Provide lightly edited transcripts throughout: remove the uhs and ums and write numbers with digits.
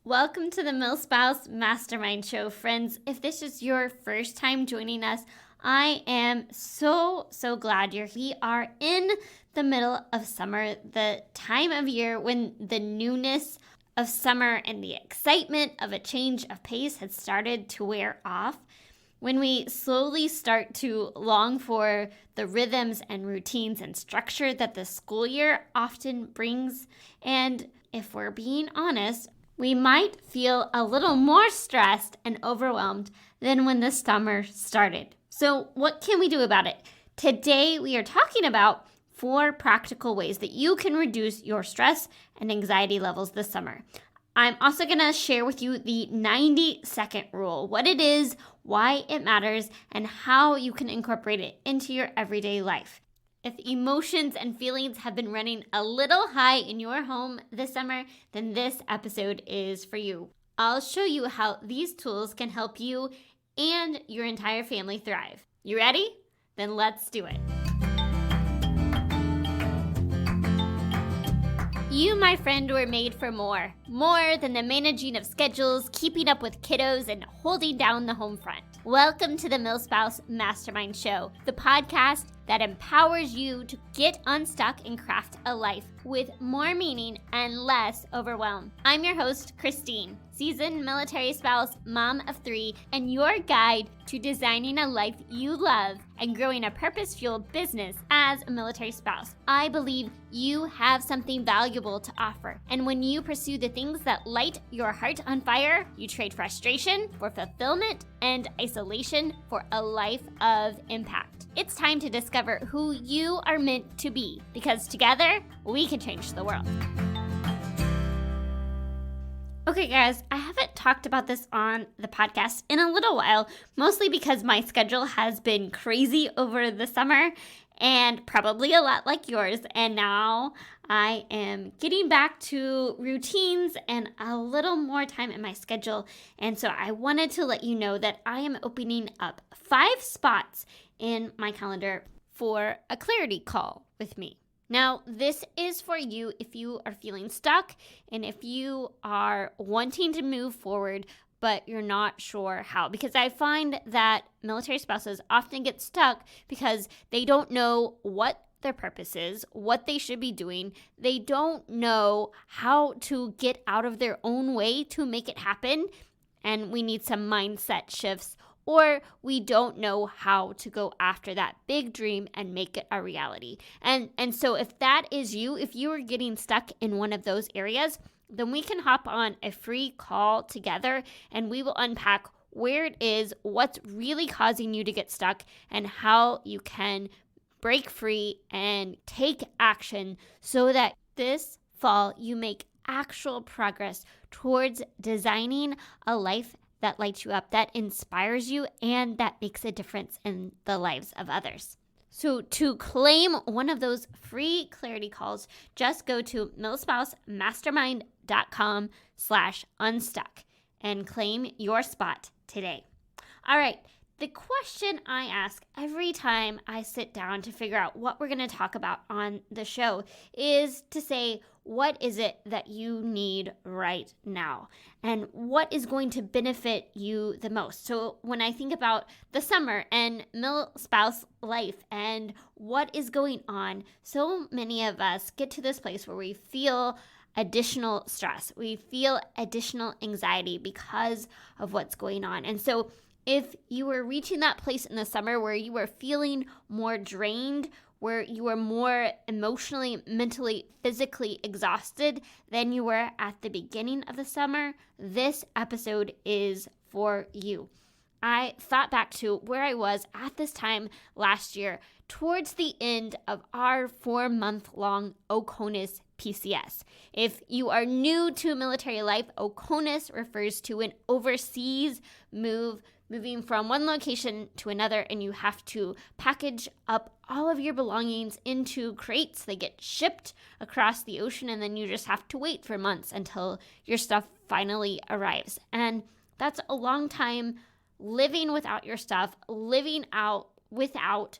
Welcome to the MilSpouse Mastermind Show, friends. If this is your first time joining us, I am so glad you're here. We are in the middle of summer, the time of year when the newness of summer and the excitement of a change of pace has started to wear off. When we slowly start to long for the rhythms and routines and structure that the school year often brings. And if we're being honest, we might feel a little more stressed and overwhelmed than when the summer started. So what can we do about it? Today, we are talking about 4 practical ways that you can reduce your stress and anxiety levels this summer. I'm also going to share with you the 90-second rule, what it is, why it matters, and how you can incorporate it into your everyday life. If emotions and feelings have been running a little high in your home this summer, then this episode is for you. I'll show you how these tools can help you and your entire family thrive. You ready? Then let's do it. You, my friend, were made for more. More than the managing of schedules, keeping up with kiddos, and holding down the home front. Welcome to the MilSpouse Mastermind Show, the podcast that empowers you to get unstuck and craft a life with more meaning and less overwhelm. I'm your host, Christine, seasoned military spouse, mom of 3, and your guide to designing a life you love and growing a purpose-fueled business as a military spouse. I believe you have something valuable to offer, and when you pursue the things that light your heart on fire, you trade frustration for fulfillment and isolation for a life of impact. It's time to discover who you are meant to be, because together we can change the world. Okay, guys, I haven't talked about this on the podcast in a little while, mostly because my schedule has been crazy over the summer and probably a lot like yours. And now I am getting back to routines and a little more time in my schedule. And so I wanted to let you know that I am opening up 5 spots in my calendar for a clarity call with me. Now, this is for you if you are feeling stuck and if you are wanting to move forward, but you're not sure how. Because I find that military spouses often get stuck because they don't know what their purpose is, what they should be doing. They don't know how to get out of their own way to make it happen. And we need some mindset shifts, or we don't know how to go after that big dream and make it a reality. And so if that is you, if you are getting stuck in one of those areas, then we can hop on a free call together and we will unpack where it is, what's really causing you to get stuck, and how you can break free and take action so that this fall you make actual progress towards designing a life that lights you up, that inspires you, and that makes a difference in the lives of others. So to claim one of those free clarity calls, just go to milspousemastermind.com/unstuck and claim your spot today. All right. The question I ask every time I sit down to figure out what we're going to talk about on the show is to say, what is it that you need right now? And what is going to benefit you the most? So when I think about the summer and MilSpouse life and what is going on, so many of us get to this place where we feel additional stress. We feel additional anxiety because of what's going on. And so if you were reaching that place in the summer where you were feeling more drained, where you were more emotionally, mentally, physically exhausted than you were at the beginning of the summer, this episode is for you. I thought back to where I was at this time last year, towards the end of our 4-month-long OCONUS PCS. If you are new to military life, OCONUS refers to an overseas moving from one location to another, and you have to package up all of your belongings into crates. They get shipped across the ocean, and then you just have to wait for months until your stuff finally arrives. And that's a long time living without your stuff, living out without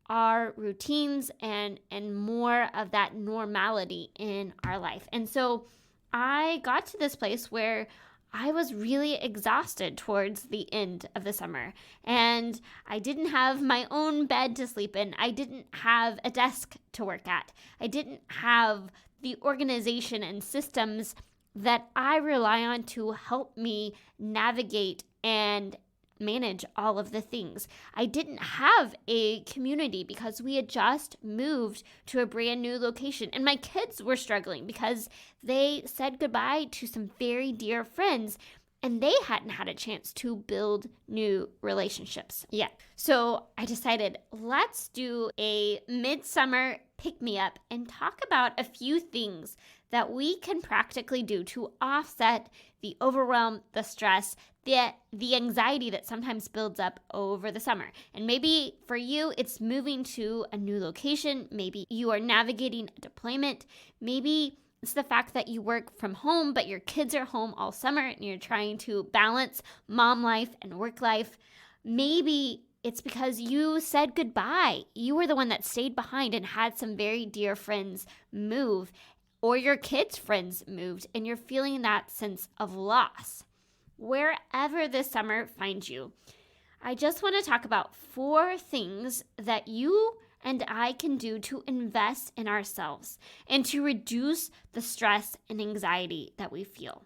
our routines and more of that normality in our life. And so I got to this place where I was really exhausted towards the end of the summer, and I didn't have my own bed to sleep in. I didn't have a desk to work at. I didn't have the organization and systems that I rely on to help me navigate and manage all of the things. I didn't have a community because we had just moved to a brand new location, and my kids were struggling because they said goodbye to some very dear friends and they hadn't had a chance to build new relationships yet. So I decided, let's do a midsummer pick-me-up and talk about a few things that we can practically do to offset the overwhelm, the stress, the anxiety that sometimes builds up over the summer. And maybe for you, it's moving to a new location. Maybe you are navigating a deployment. Maybe it's the fact that you work from home, but your kids are home all summer and you're trying to balance mom life and work life. Maybe it's because you said goodbye. You were the one that stayed behind and had some very dear friends move, or your kids' friends moved, and you're feeling that sense of loss. Wherever this summer finds you, I just want to talk about 4 things that you and I can do to invest in ourselves and to reduce the stress and anxiety that we feel.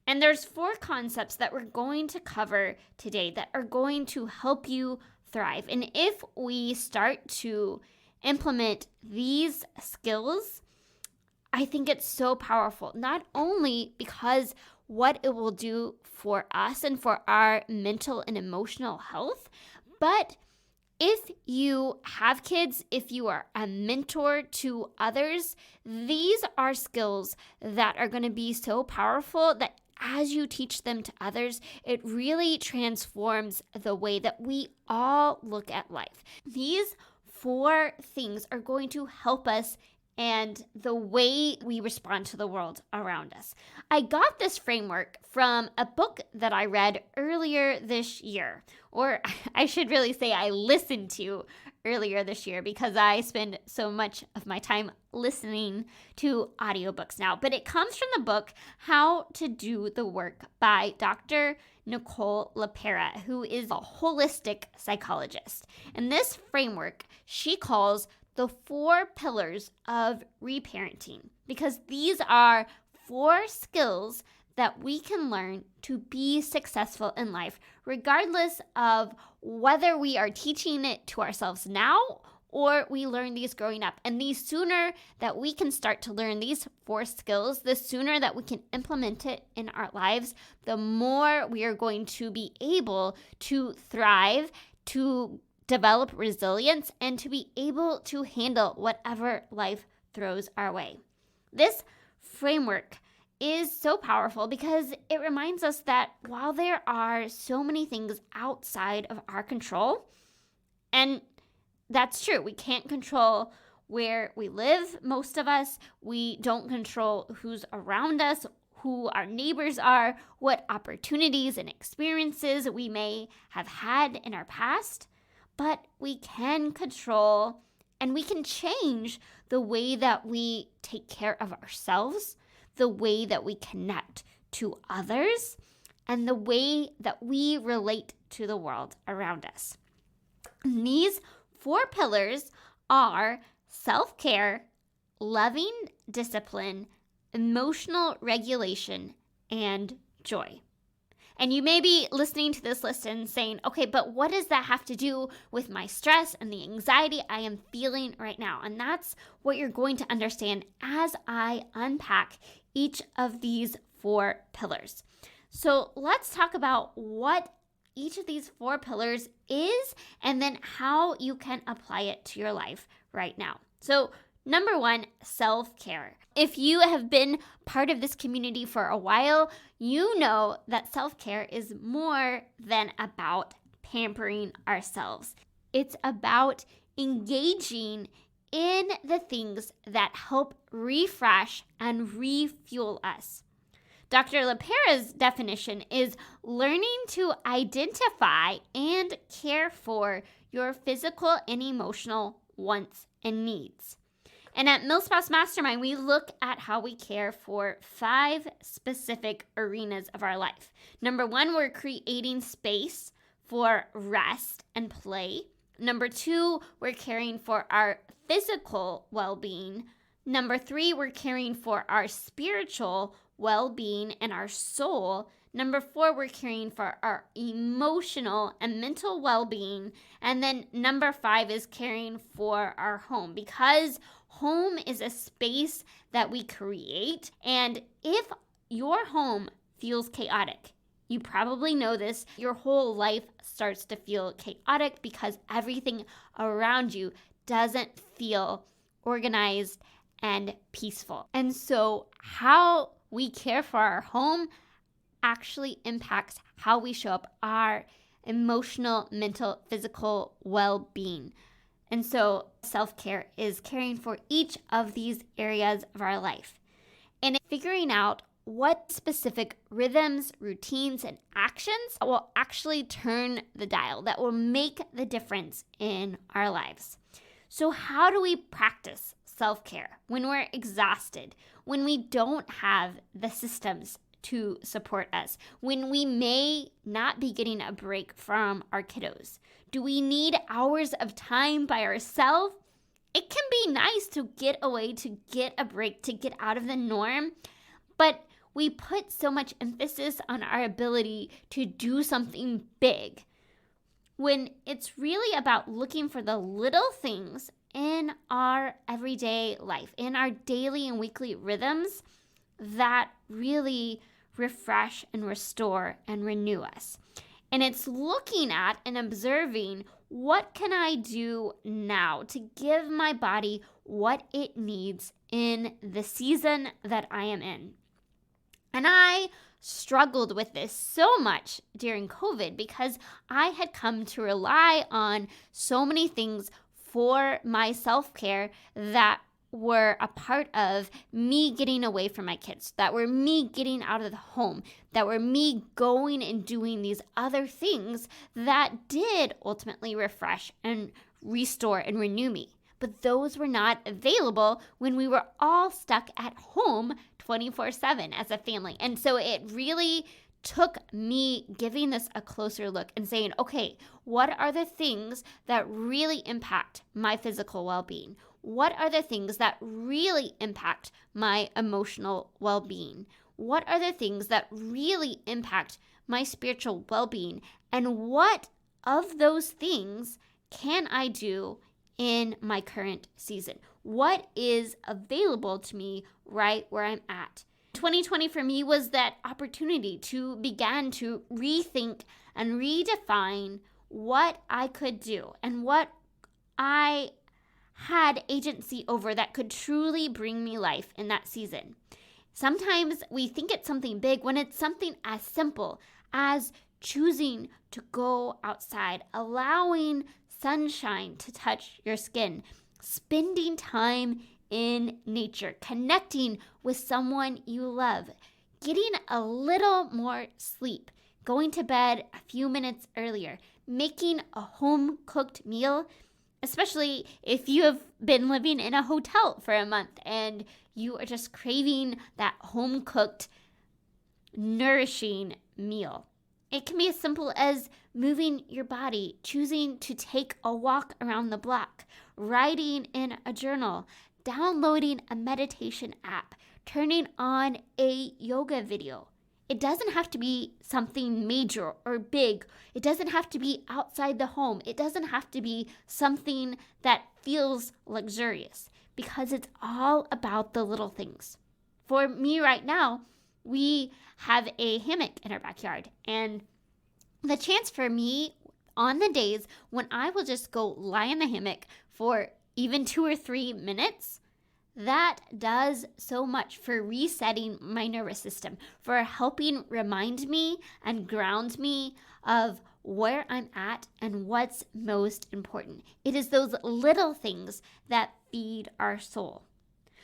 And there's 4 concepts that we're going to cover today that are going to help you thrive. And if we start to implement these skills, I think it's so powerful, not only because what it will do for us and for our mental and emotional health, but if you have kids, if you are a mentor to others, these are skills that are going to be so powerful that as you teach them to others, it really transforms the way that we all look at life. These 4 things are going to help us and the way we respond to the world around us. I got this framework from a book that I read earlier this year, or I should really say I listened to earlier this year because I spend so much of my time listening to audiobooks now. But it comes from the book How to Do the Work by Dr. Nicole LaPera, who is a holistic psychologist. And this framework she calls the 4 pillars of reparenting, because these are 4 skills that we can learn to be successful in life, regardless of whether we are teaching it to ourselves now or we learn these growing up. And the sooner that we can start to learn these 4 skills, the sooner that we can implement it in our lives, the more we are going to be able to thrive, to develop resilience, and to be able to handle whatever life throws our way. This framework is so powerful because it reminds us that while there are so many things outside of our control, and that's true, we can't control where we live, most of us, we don't control who's around us, who our neighbors are, what opportunities and experiences we may have had in our past, but we can control and we can change the way that we take care of ourselves, the way that we connect to others, and the way that we relate to the world around us. And these 4 pillars are self-care, loving discipline, emotional regulation, and joy. And you may be listening to this list and saying, okay, but what does that have to do with my stress and the anxiety I am feeling right now? And that's what you're going to understand as I unpack each of these 4 pillars. So let's talk about what each of these 4 pillars is and then how you can apply it to your life right now. So number 1, self-care. If you have been part of this community for a while, you know that self-care is more than about pampering ourselves. It's about engaging in the things that help refresh and refuel us. Dr. LaPera's definition is learning to identify and care for your physical and emotional wants and needs. And at MilSpouse Mastermind, we look at how we care for 5 specific arenas of our life. Number 1, we're creating space for rest and play. Number 2, we're caring for our physical well-being. Number 3, we're caring for our spiritual well-being and our soul. Number 4, we're caring for our emotional and mental well-being. And then number 5 is caring for our home, because home is a space that we create. And if your home feels chaotic, you probably know this, your whole life starts to feel chaotic because everything around you doesn't feel organized and peaceful. And so how we care for our home actually impacts how we show up our emotional, mental, physical well-being. And so self-care is caring for each of these areas of our life and figuring out what specific rhythms, routines, and actions will actually turn the dial, that will make the difference in our lives. So how do we practice self-care when we're exhausted, when we don't have the systems to support us, when we may not be getting a break from our kiddos? Do we need hours of time by ourselves? It can be nice to get away, to get a break, to get out of the norm, but we put so much emphasis on our ability to do something big when it's really about looking for the little things in our everyday life, in our daily and weekly rhythms that really refresh and restore and renew us. And it's looking at and observing, what can I do now to give my body what it needs in the season that I am in? And I struggled with this so much during COVID because I had come to rely on so many things for my self-care that were a part of me getting away from my kids, that were me getting out of the home, that were me going and doing these other things that did ultimately refresh and restore and renew me. But those were not available when we were all stuck at home 24/7 as a family. And so it really took me giving this a closer look and saying, okay, what are the things that really impact my physical well-being? What are the things that really impact my emotional well-being? What are the things that really impact my spiritual well-being? And what of those things can I do in my current season? What is available to me right where I'm at? 2020 for me was that opportunity to begin to rethink and redefine what I could do and what I had agency over that could truly bring me life in that season. Sometimes we think it's something big when it's something as simple as choosing to go outside, allowing sunshine to touch your skin, spending time in nature, connecting with someone you love, getting a little more sleep, going to bed a few minutes earlier, making a home-cooked meal, especially if you have been living in a hotel for a month and you are just craving that home-cooked, nourishing meal. It can be as simple as moving your body, choosing to take a walk around the block, writing in a journal, downloading a meditation app, turning on a yoga video. It doesn't have to be something major or big. It doesn't have to be outside the home. It doesn't have to be something that feels luxurious, because it's all about the little things. For me right now, we have a hammock in our backyard, and the chance for me on the days when I will just go lie in the hammock for even 2 or 3 minutes, that does so much for resetting my nervous system, for helping remind me and ground me of where I'm at and what's most important. It is those little things that feed our soul.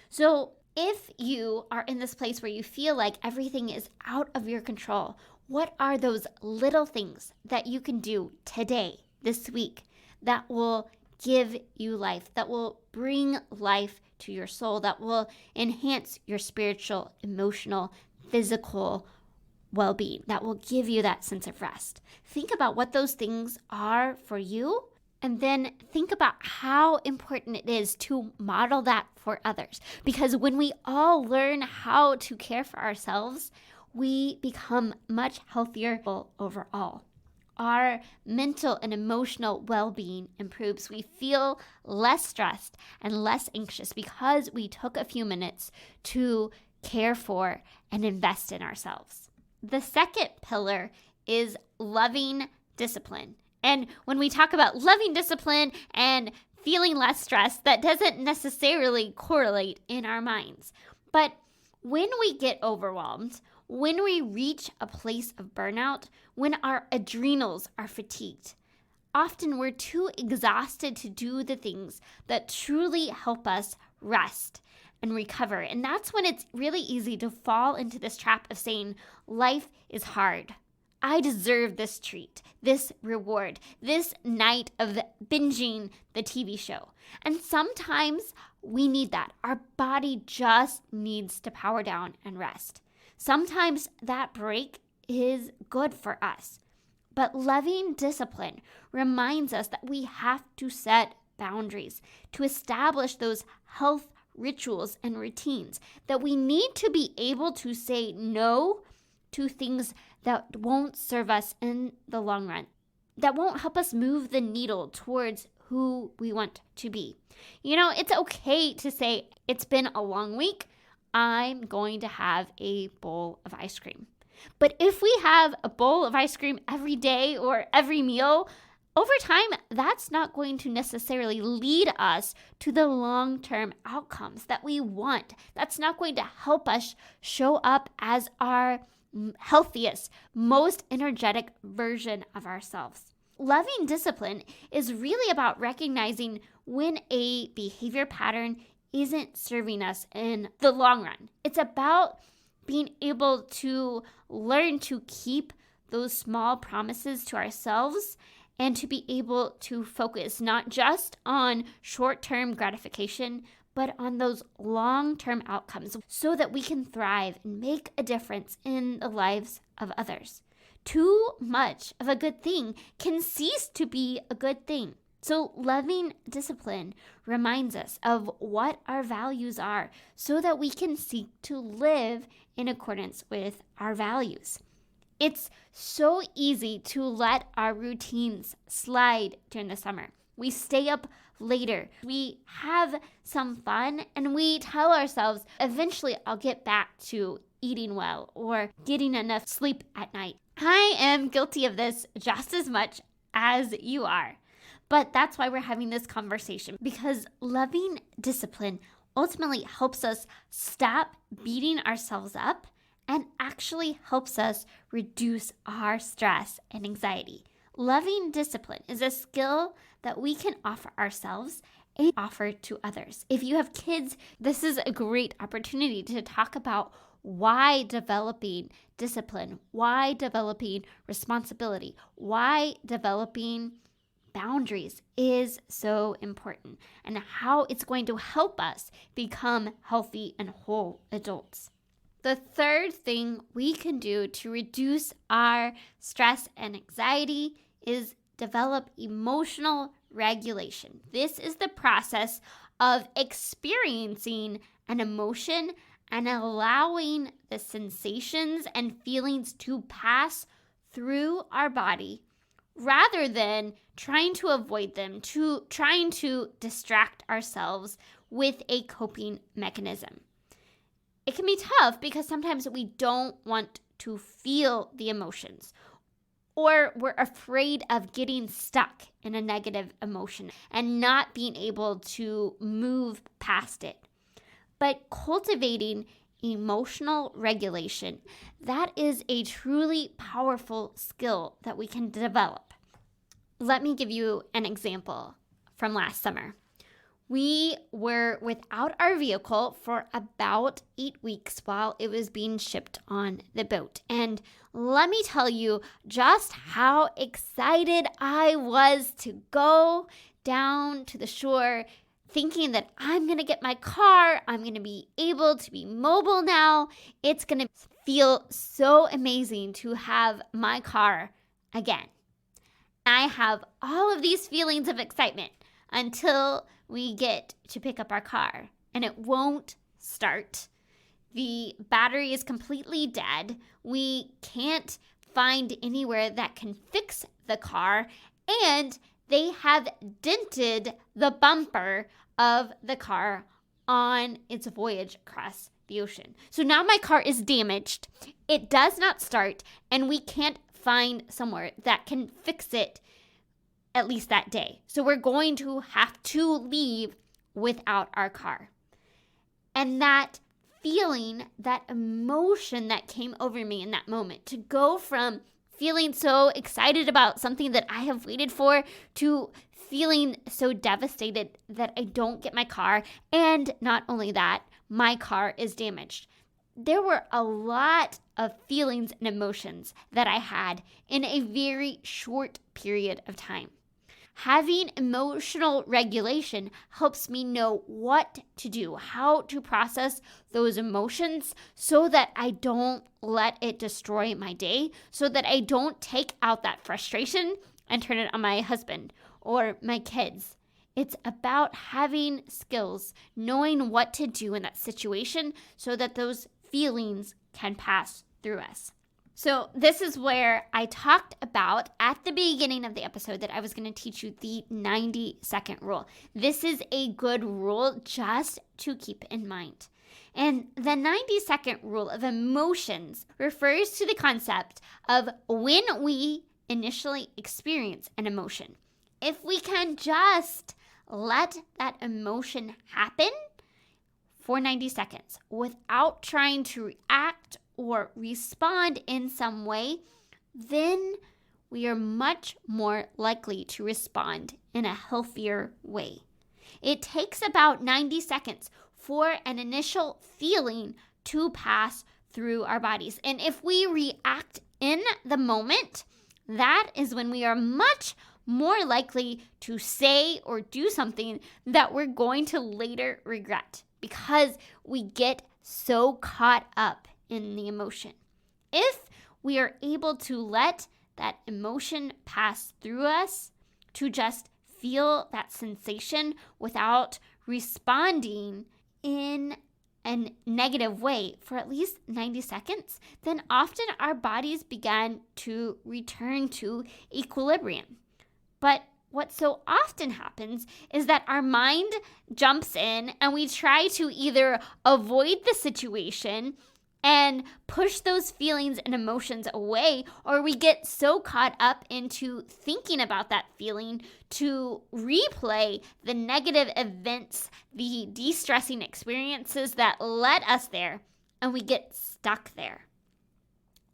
So if you are in this place where you feel like everything is out of your control, what are those little things that you can do today, this week, that will give you life, that will bring life to your soul, that will enhance your spiritual, emotional, physical well-being, that will give you that sense of rest. Think about what those things are for you, and then think about how important it is to model that for others. Because when we all learn how to care for ourselves, we become much healthier overall. Our mental and emotional well-being improves. We feel less stressed and less anxious because we took a few minutes to care for and invest in ourselves. The second pillar is loving discipline. And when we talk about loving discipline and feeling less stressed, that doesn't necessarily correlate in our minds. But when we get overwhelmed, when we reach a place of burnout, when our adrenals are fatigued, often we're too exhausted to do the things that truly help us rest and recover. And that's when it's really easy to fall into this trap of saying, life is hard. I deserve this treat, this reward, this night of binging the TV show. And sometimes we need that. Our body just needs to power down and rest. Sometimes that break is good for us. But loving discipline reminds us that we have to set boundaries, to establish those health rituals and routines, that we need to be able to say no to things that won't serve us in the long run, that won't help us move the needle towards who we want to be. It's okay to say, it's been a long week, I'm going to have a bowl of ice cream. But if we have a bowl of ice cream every day or every meal, over time, that's not going to necessarily lead us to the long-term outcomes that we want. That's not going to help us show up as our healthiest, most energetic version of ourselves. Loving discipline is really about recognizing when a behavior pattern isn't serving us in the long run. It's about being able to learn to keep those small promises to ourselves and to be able to focus not just on short-term gratification, but on those long-term outcomes so that we can thrive and make a difference in the lives of others. Too much of a good thing can cease to be a good thing. So loving discipline reminds us of what our values are so that we can seek to live in accordance with our values. It's so easy to let our routines slide during the summer. We stay up later, we have some fun, and we tell ourselves, eventually I'll get back to eating well or getting enough sleep at night. I am guilty of this just as much as you are. But that's why we're having this conversation, because loving discipline ultimately helps us stop beating ourselves up and actually helps us reduce our stress and anxiety. Loving discipline is a skill that we can offer ourselves and offer to others. If you have kids, this is a great opportunity to talk about why developing discipline, why developing responsibility, why developing boundaries is so important, and how it's going to help us become healthy and whole adults. The third thing we can do to reduce our stress and anxiety is develop emotional regulation. This is the process of experiencing an emotion and allowing the sensations and feelings to pass through our body rather than trying to avoid them, trying to distract ourselves with a coping mechanism. It can be tough because sometimes we don't want to feel the emotions, or we're afraid of getting stuck in a negative emotion and not being able to move past it. But cultivating emotional regulation, that is a truly powerful skill that we can develop. Let me give you an example from last summer. We were without our vehicle for about 8 weeks while it was being shipped on the boat. And let me tell you just how excited I was to go down to the shore, thinking that I'm going to get my car, I'm going to be able to be mobile now. It's going to feel so amazing to have my car again. I have all of these feelings of excitement until we get to pick up our car, and it won't start. The battery is completely dead. We can't find anywhere that can fix the car, and they have dented the bumper of the car on its voyage across the ocean. So now my car is damaged. It does not start, and we can't find somewhere that can fix it at least that day. So we're going to have to leave without our car. And that feeling, that emotion that came over me in that moment, to go from feeling so excited about something that I have waited for to feeling so devastated that I don't get my car. And not only that, my car is damaged. There were a lot of feelings and emotions that I had in a very short period of time. Having emotional regulation helps me know what to do, how to process those emotions so that I don't let it destroy my day, so that I don't take out that frustration and turn it on my husband or my kids. It's about having skills, knowing what to do in that situation so that those feelings can pass through us. So this is where I talked about at the beginning of the episode that I was going to teach you the 90-second rule. This is a good rule just to keep in mind. And the 90-second rule of emotions refers to the concept of when we initially experience an emotion. If we can just let that emotion happen for 90 seconds without trying to react or respond in some way, then we are much more likely to respond in a healthier way. It takes about 90 seconds for an initial feeling to pass through our bodies. And if we react in the moment, that is when we are much more likely to say or do something that we're going to later regret because we get so caught up in the emotion. If we are able to let that emotion pass through us, to just feel that sensation without responding in a negative way for at least 90 seconds, then often our bodies begin to return to equilibrium. But what so often happens is that our mind jumps in and we try to either avoid the situation and push those feelings and emotions away, or we get so caught up into thinking about that feeling to replay the negative events, the de-stressing experiences that led us there, and we get stuck there.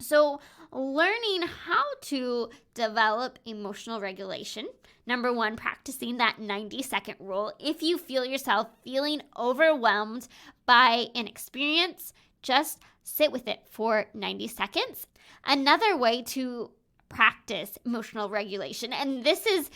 So learning how to develop emotional regulation. Number one, practicing that 90-second rule. If you feel yourself feeling overwhelmed by an experience, just sit with it for 90 seconds. Another way to practice emotional regulation, and this is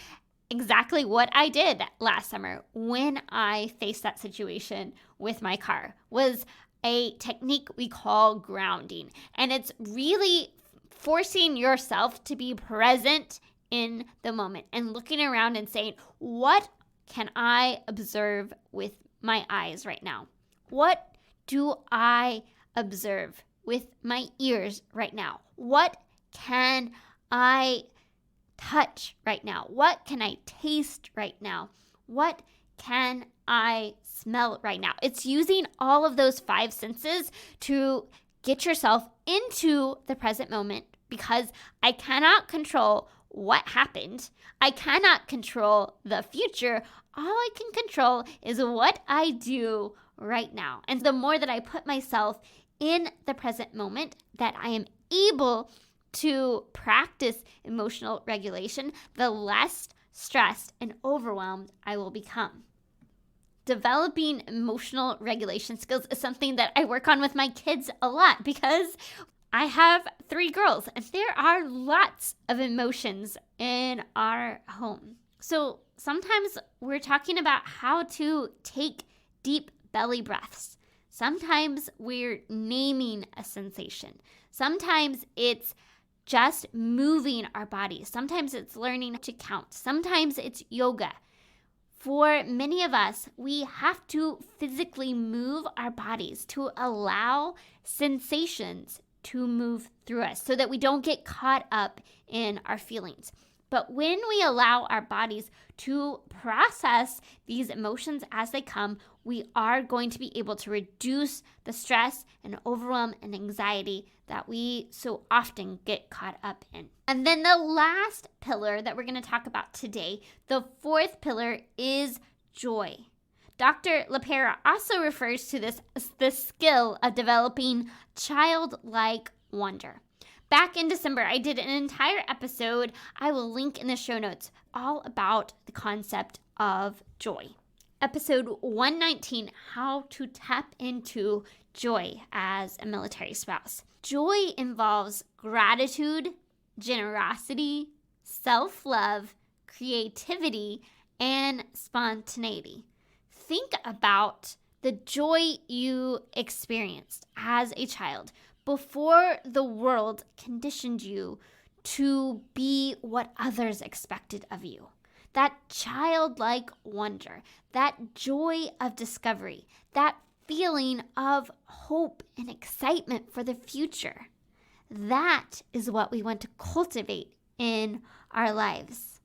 exactly what I did last summer when I faced that situation with my car, was a technique we call grounding. And it's really forcing yourself to be present in the moment and looking around and saying, what can I observe with my eyes right now? What do I observe with my ears right now? What can I touch right now? What can I taste right now? What can I smell right now? It's using all of those 5 senses to get yourself into the present moment, because I cannot control what happened. I cannot control the future. All I can control is what I do right now. And the more that I put myself in the present moment, that I am able to practice emotional regulation, the less stressed and overwhelmed I will become. Developing emotional regulation skills is something that I work on with my kids a lot, because I have 3 girls and there are lots of emotions in our home. So sometimes we're talking about how to take deep belly breaths. Sometimes we're naming a sensation. Sometimes it's just moving our bodies. Sometimes it's learning to count. Sometimes it's yoga. For many of us, we have to physically move our bodies to allow sensations to move through us so that we don't get caught up in our feelings. But when we allow our bodies to process these emotions as they come, we are going to be able to reduce the stress and overwhelm and anxiety that we so often get caught up in. And then the last pillar that we're going to talk about today, the fourth pillar, is joy. Dr. LaPera also refers to this as the skill of developing childlike wonder. Back in December, I did an entire episode, I will link in the show notes, all about the concept of joy. Episode 119, How to Tap into Joy as a Military Spouse. Joy involves gratitude, generosity, self-love, creativity, and spontaneity. Think about the joy you experienced as a child before the world conditioned you to be what others expected of you. That childlike wonder, that joy of discovery, that feeling of hope and excitement for the future. That is what we want to cultivate in our lives.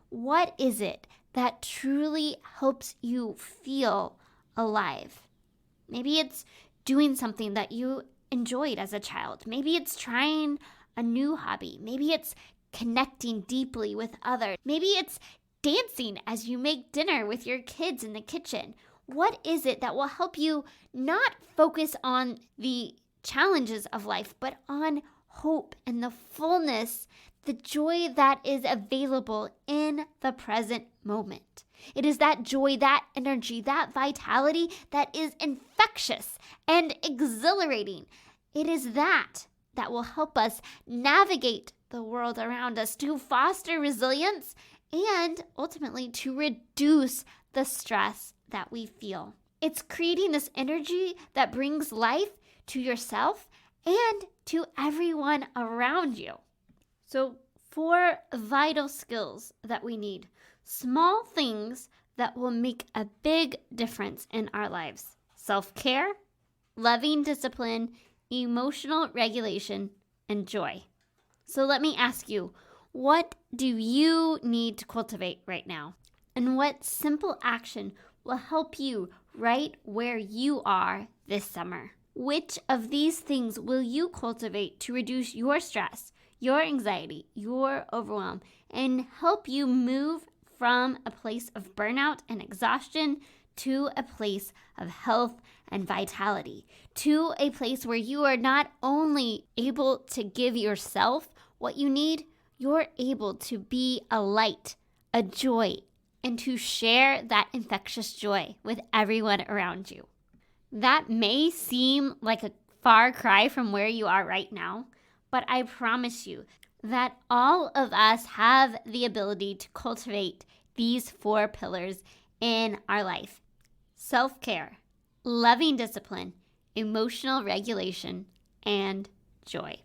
What is it that truly helps you feel alive? Maybe it's doing something that you enjoyed as a child. Maybe it's trying a new hobby. Maybe it's connecting deeply with others. Maybe it's dancing as you make dinner with your kids in the kitchen. What is it that will help you not focus on the challenges of life, but on hope and the fullness, the joy that is available in the present moment? It is that joy, that energy, that vitality that is infectious and exhilarating. It is that will help us navigate the world around us, to foster resilience and ultimately to reduce the stress that we feel. It's creating this energy that brings life to yourself and to everyone around you. So 4 vital skills that we need. Small things that will make a big difference in our lives. Self-care, loving discipline, emotional regulation, and joy. So let me ask you, what do you need to cultivate right now? And what simple action will help you right where you are this summer? Which of these things will you cultivate to reduce your stress, your anxiety, your overwhelm, and help you move from a place of burnout and exhaustion to a place of health and vitality, to a place where you are not only able to give yourself what you need, you're able to be a light, a joy, and to share that infectious joy with everyone around you. That may seem like a far cry from where you are right now, but I promise you that all of us have the ability to cultivate these 4 pillars in our life: self-care, loving discipline, emotional regulation, and joy.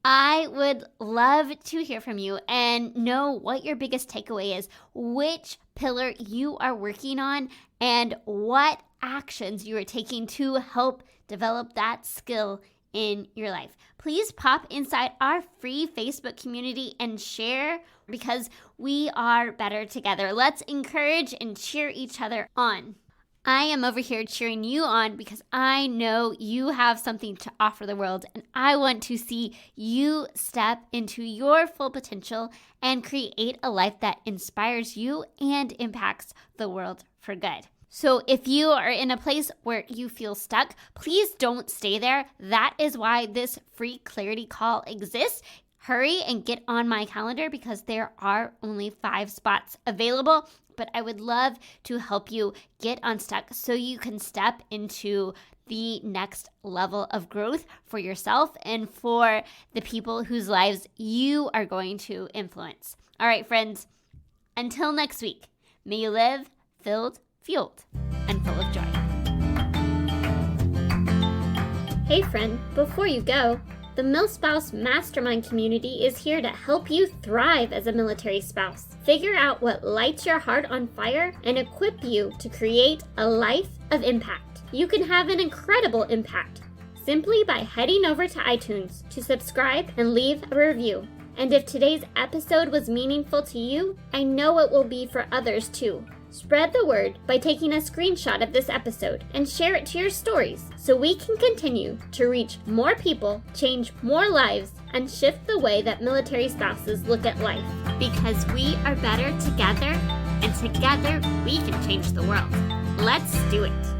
I would love to hear from you and know what your biggest takeaway is, which pillar you are working on, and what actions you are taking to help develop that skill in your life. Please pop inside our free Facebook community and share, because we are better together. Let's encourage and cheer each other on. I am over here cheering you on because I know you have something to offer the world, and I want to see you step into your full potential and create a life that inspires you and impacts the world for good. So if you are in a place where you feel stuck, please don't stay there. That is why this free clarity call exists. Hurry and get on my calendar because there are only 5 spots available. But I would love to help you get unstuck so you can step into the next level of growth for yourself and for the people whose lives you are going to influence. All right, friends, Until next week, may you live filled, fueled, and full of joy. Hey friend, before you go, the MilSpouse Mastermind community is here to help you thrive as a military spouse. Figure out what lights your heart on fire and equip you to create a life of impact. You can have an incredible impact simply by heading over to iTunes to subscribe and leave a review. And if today's episode was meaningful to you, I know it will be for others too. Spread the word by taking a screenshot of this episode and share it to your stories so we can continue to reach more people, change more lives, and shift the way that military spouses look at life. Because we are better together, and together we can change the world. Let's do it.